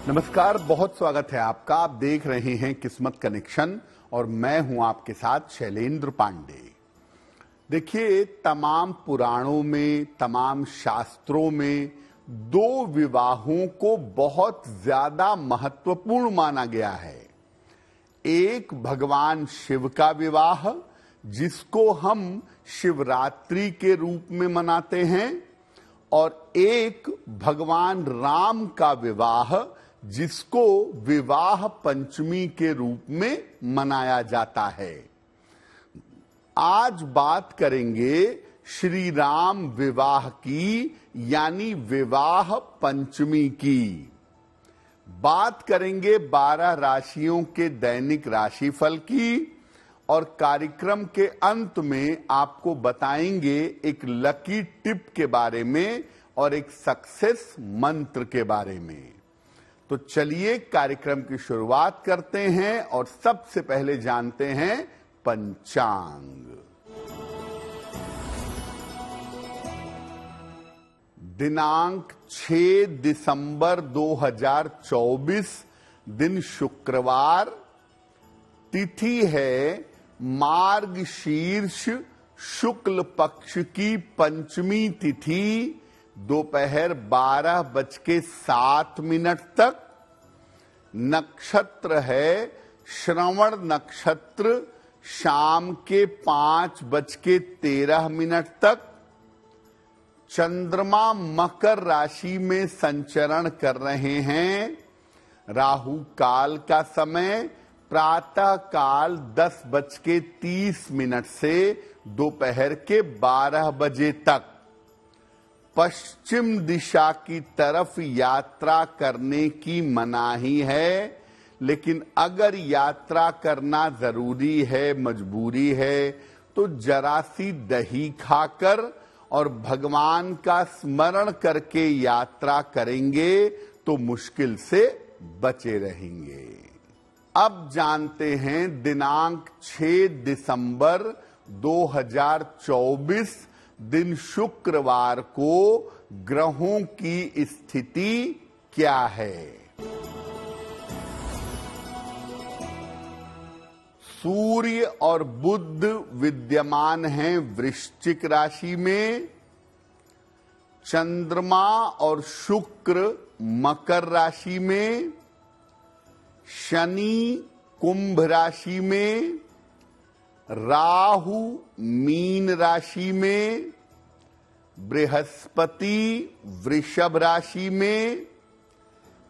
नमस्कार, बहुत स्वागत है आपका। आप देख रहे हैं किस्मत कनेक्शन और मैं हूं आपके साथ शैलेंद्र पांडे। देखिए, तमाम पुराणों में, तमाम शास्त्रों में दो विवाहों को बहुत ज्यादा महत्वपूर्ण माना गया है। एक भगवान शिव का विवाह, जिसको हम शिवरात्रि के रूप में मनाते हैं, और एक भगवान राम का विवाह, जिसको विवाह पंचमी के रूप में मनाया जाता है। आज बात करेंगे श्री राम विवाह की, यानी विवाह पंचमी की। बात करेंगे 12 राशियों के दैनिक राशिफल की और कार्यक्रम के अंत में आपको बताएंगे एक लकी टिप के बारे में और एक सक्सेस मंत्र के बारे में। तो चलिए कार्यक्रम की शुरुआत करते हैं और सबसे पहले जानते हैं पंचांग। दिनांक 6 दिसंबर 2024, दिन शुक्रवार, तिथि है मार्गशीर्ष शुक्ल पक्ष की पंचमी तिथि, दोपहर 12:07 तक। नक्षत्र है श्रवण नक्षत्र, शाम के 5:13 तक। चंद्रमा मकर राशि में संचरण कर रहे हैं। राहु काल का समय प्रातः काल 10:30 से दोपहर के 12 बजे तक। पश्चिम दिशा की तरफ यात्रा करने की मनाही है, लेकिन अगर यात्रा करना जरूरी है, मजबूरी है, तो जरा सी दही खाकर और भगवान का स्मरण करके यात्रा करेंगे तो मुश्किल से बचे रहेंगे। अब जानते हैं दिनांक 6 दिसंबर 2024, दिन शुक्रवार को ग्रहों की स्थिति क्या है। सूर्य और बुध विद्यमान हैं वृश्चिक राशि में। चंद्रमा और शुक्र मकर राशि में। शनि कुंभ राशि में। राहु मीन राशि में। बृहस्पति वृषभ राशि में।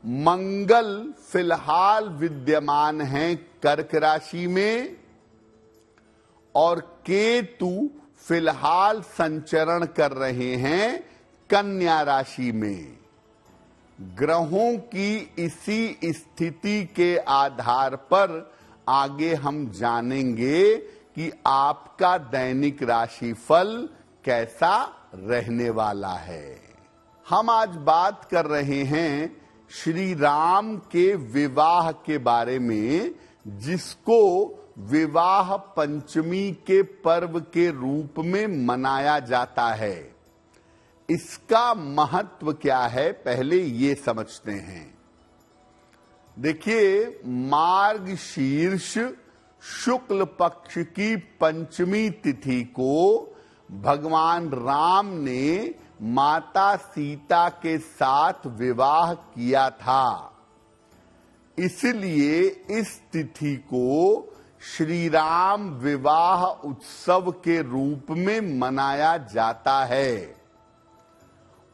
मंगल फिलहाल विद्यमान हैं कर्क राशि में और केतु फिलहाल संचरण कर रहे हैं कन्या राशि में। ग्रहों की इसी स्थिति के आधार पर आगे हम जानेंगे कि आपका दैनिक राशिफल कैसा रहने वाला है। हम आज बात कर रहे हैं श्री राम के विवाह के बारे में, जिसको विवाह पंचमी के पर्व के रूप में मनाया जाता है। इसका महत्व क्या है, पहले ये समझते हैं। देखिए, मार्गशीर्ष शुक्ल पक्ष की पंचमी तिथि को भगवान राम ने माता सीता के साथ विवाह किया था। इसलिए इस तिथि को श्री राम विवाह उत्सव के रूप में मनाया जाता है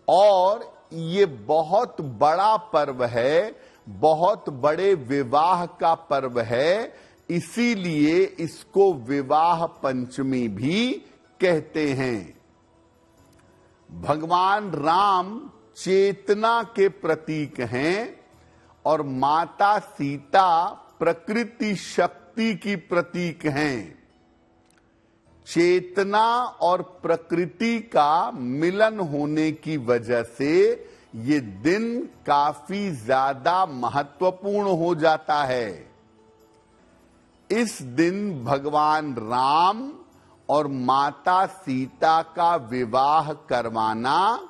और ये बहुत बड़ा पर्व है, बहुत बड़े विवाह का पर्व है। इसीलिए इसको विवाह पंचमी भी कहते हैं। भगवान राम चेतना के प्रतीक हैं और माता सीता प्रकृति शक्ति की प्रतीक हैं। चेतना और प्रकृति का मिलन होने की वजह से ये दिन काफी ज्यादा महत्वपूर्ण हो जाता है। इस दिन भगवान राम और माता सीता का विवाह करवाना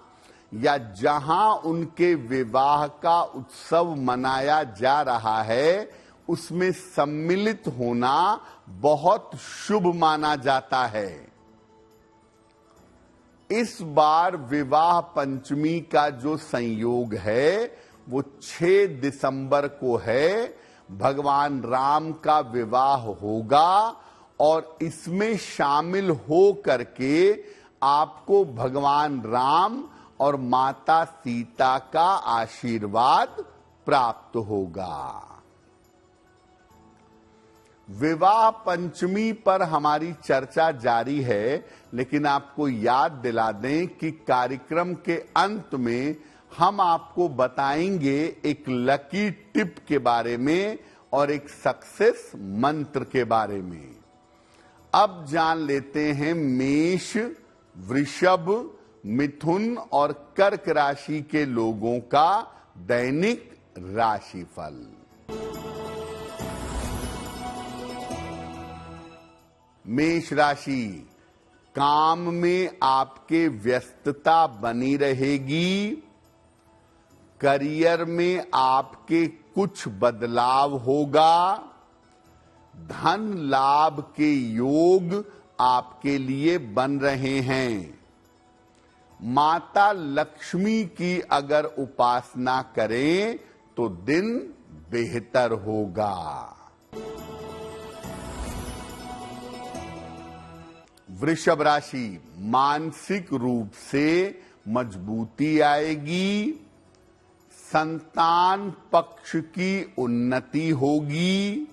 या जहां उनके विवाह का उत्सव मनाया जा रहा है उसमें सम्मिलित होना बहुत शुभ माना जाता है। इस बार विवाह पंचमी का जो संयोग है वो 6 दिसंबर को है। भगवान राम का विवाह होगा और इसमें शामिल हो करके आपको भगवान राम और माता सीता का आशीर्वाद प्राप्त होगा। विवाह पंचमी पर हमारी चर्चा जारी है, लेकिन आपको याद दिला दें कि कार्यक्रम के अंत में हम आपको बताएंगे एक लकी टिप के बारे में और एक सक्सेस मंत्र के बारे में। अब जान लेते हैं मेष, वृषभ, मिथुन और कर्क राशि के लोगों का दैनिक राशिफल। मेष राशि, काम में आपके व्यस्तता बनी रहेगी। करियर में आपके कुछ बदलाव होगा। धन लाभ के योग आपके लिए बन रहे हैं। माता लक्ष्मी की अगर उपासना करें तो दिन बेहतर होगा। वृषभ राशि, मानसिक रूप से मजबूती आएगी। संतान पक्ष की उन्नति होगी,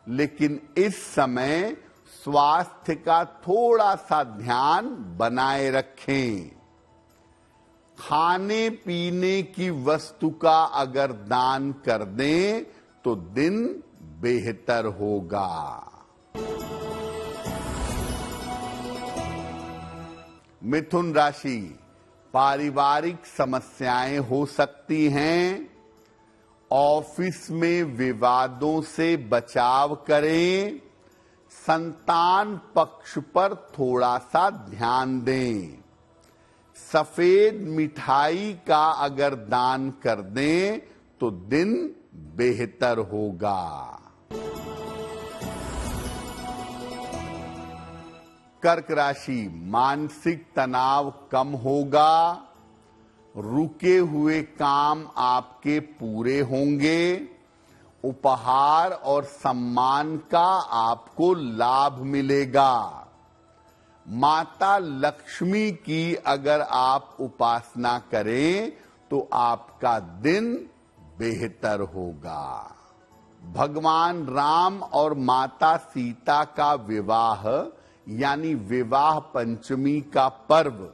लेकिन इस समय स्वास्थ्य का थोड़ा सा ध्यान बनाए रखें। खाने पीने की वस्तु का अगर दान कर दें तो दिन बेहतर होगा। मिथुन राशि, पारिवारिक समस्याएं हो सकती हैं। ऑफिस में विवादों से बचाव करें। संतान पक्ष पर थोड़ा सा ध्यान दें। सफेद मिठाई का अगर दान कर दें तो दिन बेहतर होगा। कर्क राशि, मानसिक तनाव कम होगा। रुके हुए काम आपके पूरे होंगे। उपहार और सम्मान का आपको लाभ मिलेगा। माता लक्ष्मी की अगर आप उपासना करें तो आपका दिन बेहतर होगा। भगवान राम और माता सीता का विवाह यानी विवाह पंचमी का पर्व,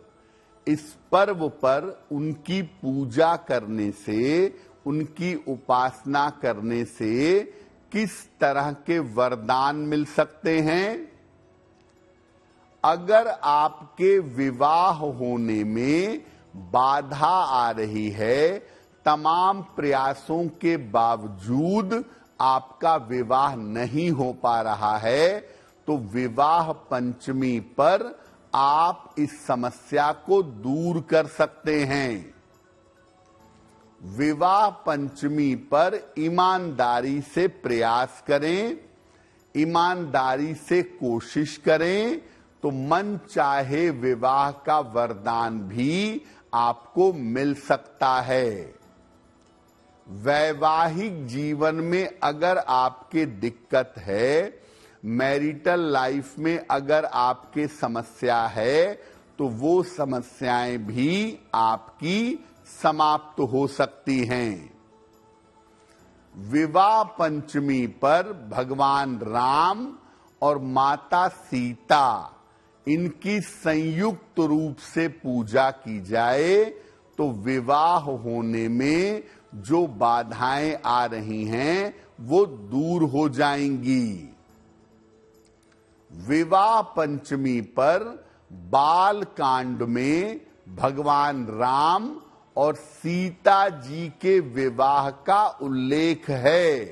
इस पर्व पर उनकी पूजा करने से, उनकी उपासना करने से किस तरह के वरदान मिल सकते हैं? अगर आपके विवाह होने में बाधा आ रही है, तमाम प्रयासों के बावजूद आपका विवाह नहीं हो पा रहा है, तो विवाह पंचमी पर आप इस समस्या को दूर कर सकते हैं। विवाह पंचमी पर ईमानदारी से प्रयास करें, ईमानदारी से कोशिश करें तो मन चाहे विवाह का वरदान भी आपको मिल सकता है। वैवाहिक जीवन में अगर आपके दिक्कत है, मैरिटल लाइफ में अगर आपके समस्या है, तो वो समस्याएं भी आपकी समाप्त हो सकती हैं। विवाह पंचमी पर भगवान राम और माता सीता, इनकी संयुक्त रूप से पूजा की जाए तो विवाह होने में जो बाधाएं आ रही हैं वो दूर हो जाएंगी। विवाह पंचमी पर बाल कांड में भगवान राम और सीता जी के विवाह का उल्लेख है।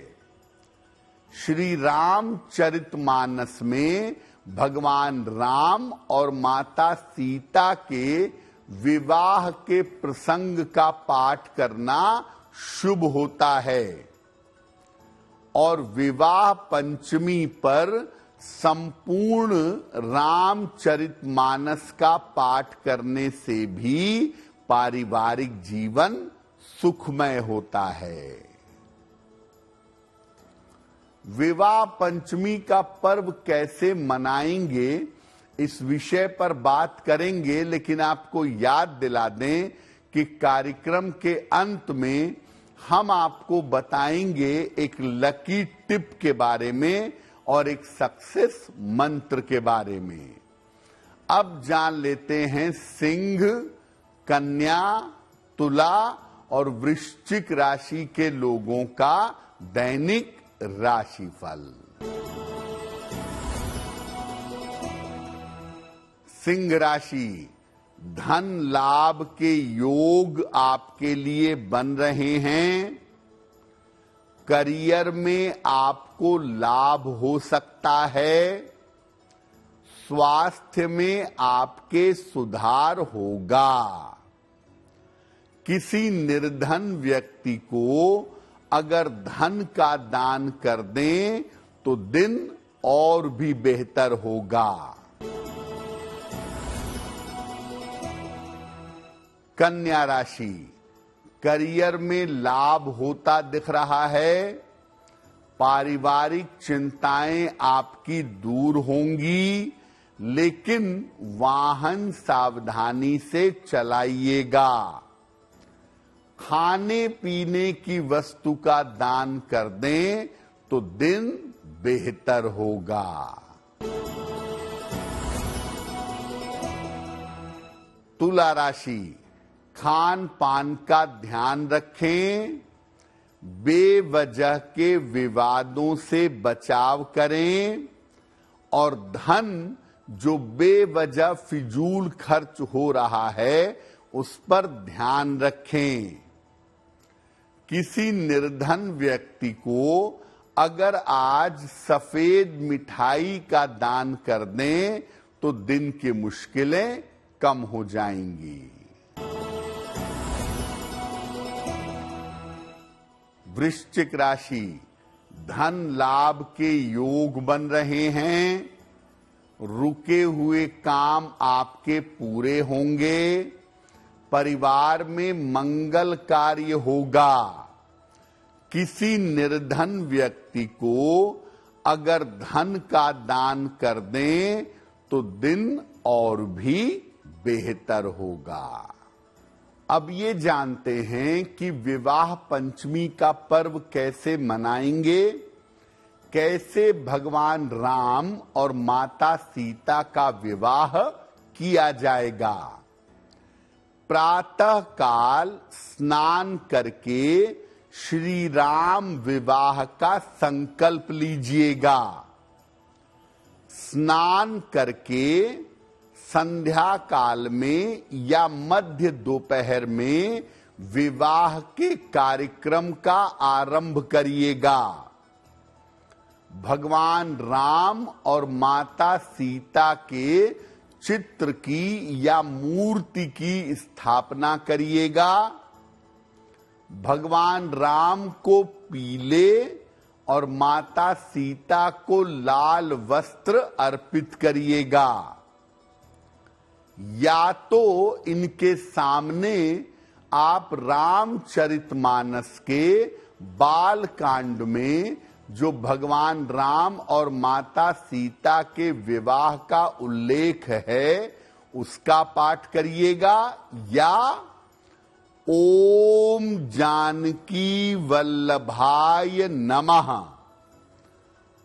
श्री रामचरितमानस में भगवान राम और माता सीता के विवाह के प्रसंग का पाठ करना शुभ होता है और विवाह पंचमी पर संपूर्ण रामचरितमानस का पाठ करने से भी पारिवारिक जीवन सुखमय होता है। विवाह पंचमी का पर्व कैसे मनाएंगे इस विषय पर बात करेंगे, लेकिन आपको याद दिला दें कि कार्यक्रम के अंत में हम आपको बताएंगे एक लकी टिप के बारे में और एक सक्सेस मंत्र के बारे में। अब जान लेते हैं सिंह, कन्या, तुला और वृश्चिक राशि के लोगों का दैनिक राशिफल। सिंह राशि, धन लाभ के योग आपके लिए बन रहे हैं। करियर में आपको लाभ हो सकता है। स्वास्थ्य में आपके सुधार होगा। किसी निर्धन व्यक्ति को अगर धन का दान कर दें तो दिन और भी बेहतर होगा। कन्या राशि, करियर में लाभ होता दिख रहा है। पारिवारिक चिंताएं आपकी दूर होंगी, लेकिन वाहन सावधानी से चलाइएगा। खाने पीने की वस्तु का दान कर दें तो दिन बेहतर होगा। तुला राशि, खान पान का ध्यान रखें। बेवजह के विवादों से बचाव करें और धन जो बेवजह फिजूल खर्च हो रहा है उस पर ध्यान रखें। किसी निर्धन व्यक्ति को अगर आज सफेद मिठाई का दान कर दें तो दिन की मुश्किलें कम हो जाएंगी। वृश्चिक राशि, धन लाभ के योग बन रहे हैं। रुके हुए काम आपके पूरे होंगे। परिवार में मंगल कार्य होगा। किसी निर्धन व्यक्ति को अगर धन का दान कर दें तो दिन और भी बेहतर होगा। अब ये जानते हैं कि विवाह पंचमी का पर्व कैसे मनाएंगे, कैसे भगवान राम और माता सीता का विवाह किया जाएगा। प्रातः काल स्नान करके श्री राम विवाह का संकल्प लीजिएगा। स्नान करके संध्या काल में या मध्य दोपहर में विवाह के कार्यक्रम का आरंभ करिएगा। भगवान राम और माता सीता के चित्र की या मूर्ति की स्थापना करिएगा। भगवान राम को पीले और माता सीता को लाल वस्त्र अर्पित करिएगा। या तो इनके सामने आप रामचरितमानस के बाल कांड में जो भगवान राम और माता सीता के विवाह का उल्लेख है उसका पाठ करिएगा, या ओम जानकी वल्लभाय नमः,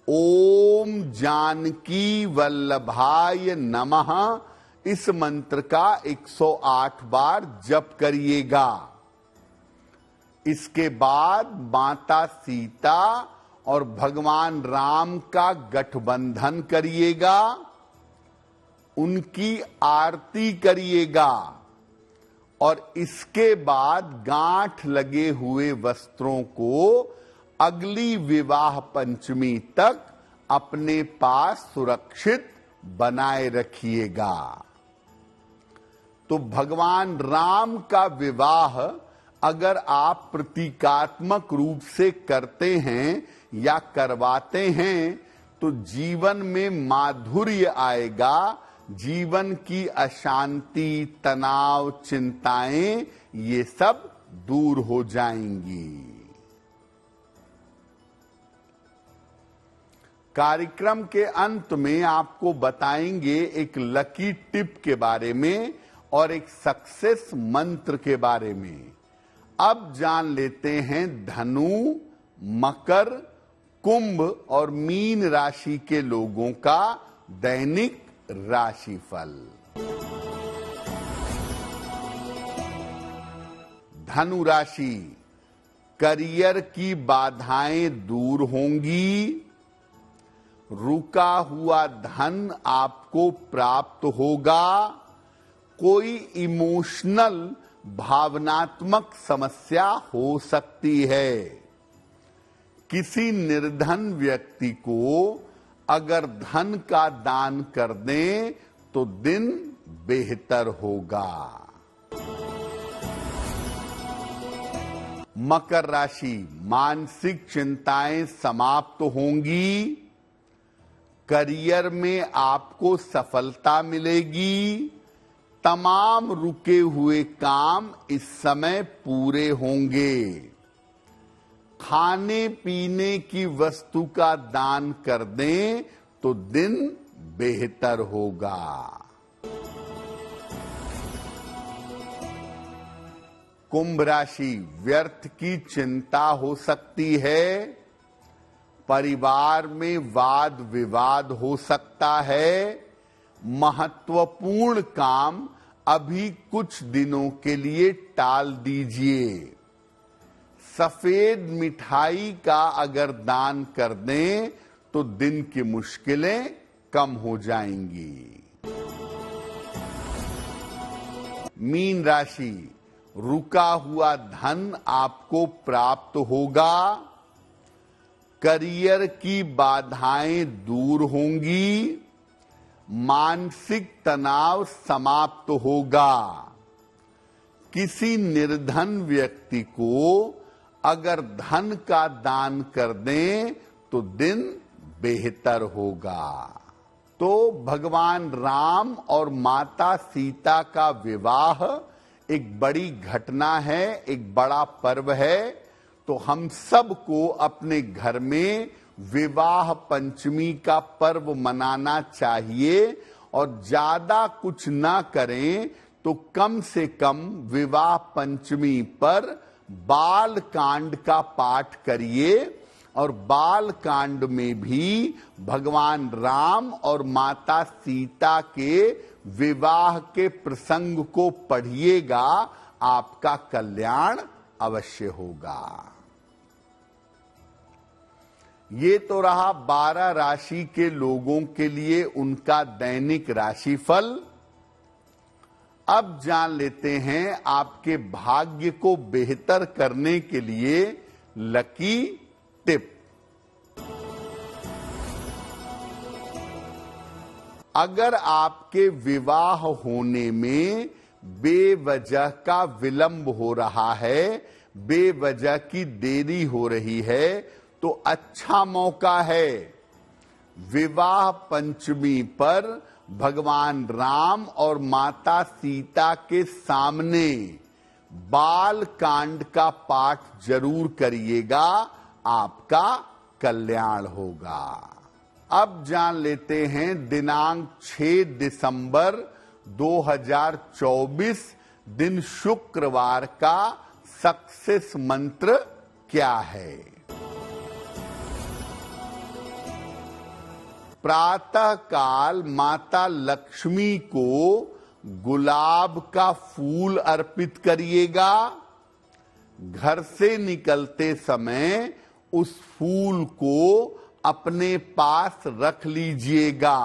ओम जानकी वल्लभाय नमः इस मंत्र का 108 बार जप करिएगा। इसके बाद माता सीता और भगवान राम का गठबंधन करिएगा, उनकी आरती करिएगा और इसके बाद गांठ लगे हुए वस्त्रों को अगली विवाह पंचमी तक अपने पास सुरक्षित बनाए रखिएगा। तो भगवान राम का विवाह अगर आप प्रतीकात्मक रूप से करते हैं या करवाते हैं तो जीवन में माधुर्य आएगा, जीवन की अशांति, तनाव, चिंताएं ये सब दूर हो जाएंगी। कार्यक्रम के अंत में आपको बताएंगे एक लकी टिप के बारे में और एक सक्सेस मंत्र के बारे में। अब जान लेते हैं धनु, मकर, कुंभ और मीन राशि के लोगों का दैनिक राशिफल। धनु राशि, करियर की बाधाएं दूर होंगी, रुका हुआ धन आपको प्राप्त होगा, कोई इमोशनल भावनात्मक समस्या हो सकती है। किसी निर्धन व्यक्ति को अगर धन का दान कर दें तो दिन बेहतर होगा। मकर राशि, मानसिक चिंताएं समाप्त होंगी, करियर में आपको सफलता मिलेगी, तमाम रुके हुए काम इस समय पूरे होंगे। खाने पीने की वस्तु का दान कर दें तो दिन बेहतर होगा। कुंभ राशि, व्यर्थ की चिंता हो सकती है, परिवार में वाद विवाद हो सकता है, महत्वपूर्ण काम अभी कुछ दिनों के लिए टाल दीजिए। सफेद मिठाई का अगर दान कर दें तो दिन की मुश्किलें कम हो जाएंगी। मीन राशि, रुका हुआ धन आपको प्राप्त होगा, करियर की बाधाएं दूर होंगी, मानसिक तनाव समाप्त होगा। किसी निर्धन व्यक्ति को अगर धन का दान कर दें तो दिन बेहतर होगा। तो भगवान राम और माता सीता का विवाह एक बड़ी घटना है, एक बड़ा पर्व है। तो हम सबको अपने घर में विवाह पंचमी का पर्व मनाना चाहिए और ज्यादा कुछ ना करें तो कम से कम विवाह पंचमी पर बाल कांड का पाठ करिए और बाल कांड में भी भगवान राम और माता सीता के विवाह के प्रसंग को पढ़िएगा, आपका कल्याण अवश्य होगा। ये तो रहा 12 राशि के लोगों के लिए उनका दैनिक राशिफल। अब जान लेते हैं आपके भाग्य को बेहतर करने के लिए लकी टिप। अगर आपके विवाह होने में बेवजह का विलंब हो रहा है, बेवजह की देरी हो रही है, तो अच्छा मौका है। विवाह पंचमी पर भगवान राम और माता सीता के सामने बाल कांड का पाठ जरूर करिएगा, आपका कल्याण होगा। अब जान लेते हैं दिनांक 6 दिसंबर 2024 दिन शुक्रवार का सक्सेस मंत्र क्या है। प्रातः काल माता लक्ष्मी को गुलाब का फूल अर्पित करिएगा। घर से निकलते समय उस फूल को अपने पास रख लीजिएगा।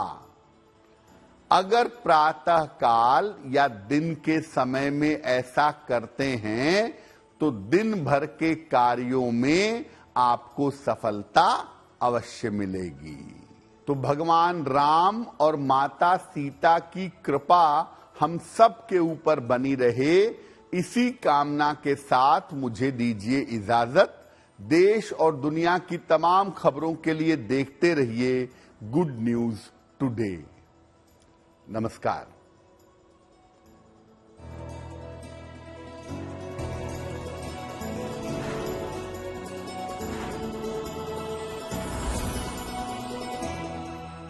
अगर प्रातः काल या दिन के समय में ऐसा करते हैं तो दिन भर के कार्यों में आपको सफलता अवश्य मिलेगी। तो भगवान राम और माता सीता की कृपा हम सब के ऊपर बनी रहे, इसी कामना के साथ मुझे दीजिए इजाजत। देश और दुनिया की तमाम खबरों के लिए देखते रहिए गुड न्यूज टुडे। नमस्कार।